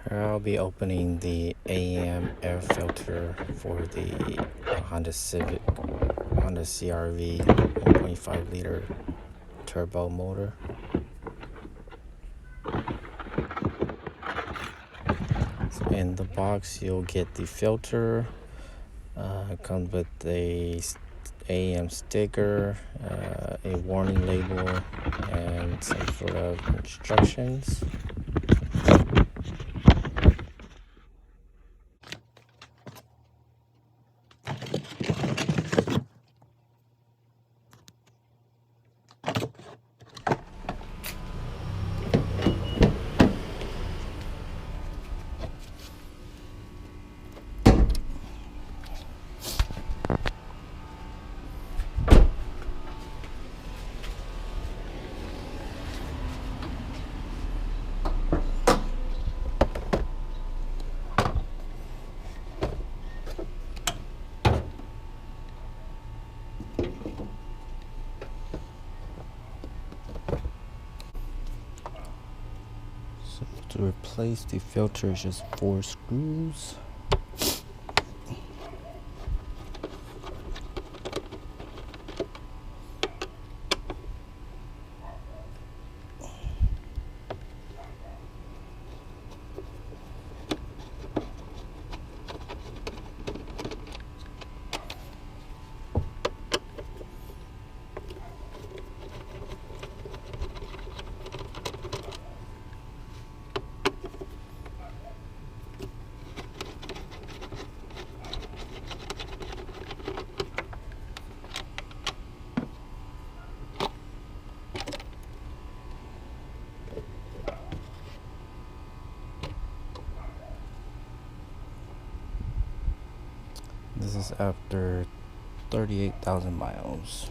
I'll be opening the AM air filter for the Honda Civic, Honda CRV 1.5 liter turbo motor. So in the box, you'll get the filter. It comes with a AM sticker, a warning label, and some sort of instructions. So to replace the filter is just 4 screws. This is after 38,000 miles.